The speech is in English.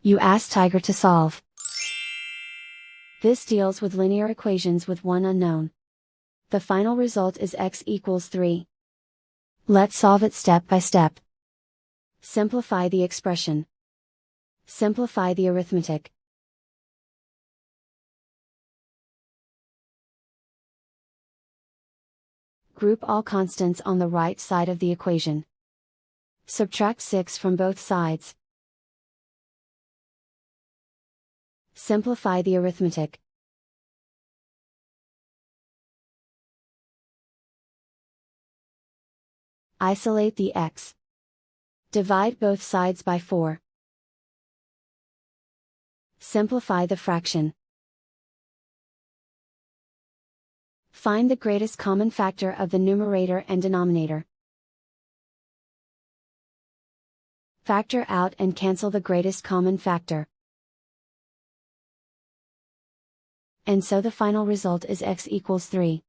You ask Tiger to solve. This deals with linear equations with one unknown. The final result is x equals 3. Let's solve it step by step. Simplify the expression. Simplify the arithmetic. Group all constants on the right side of the equation. Subtract 6 from both sides. Simplify the arithmetic. Isolate the x. Divide both sides by 4. Simplify the fraction. Find the greatest common factor of the numerator and denominator. Factor out and cancel the greatest common factor. And so the final result is x equals 3.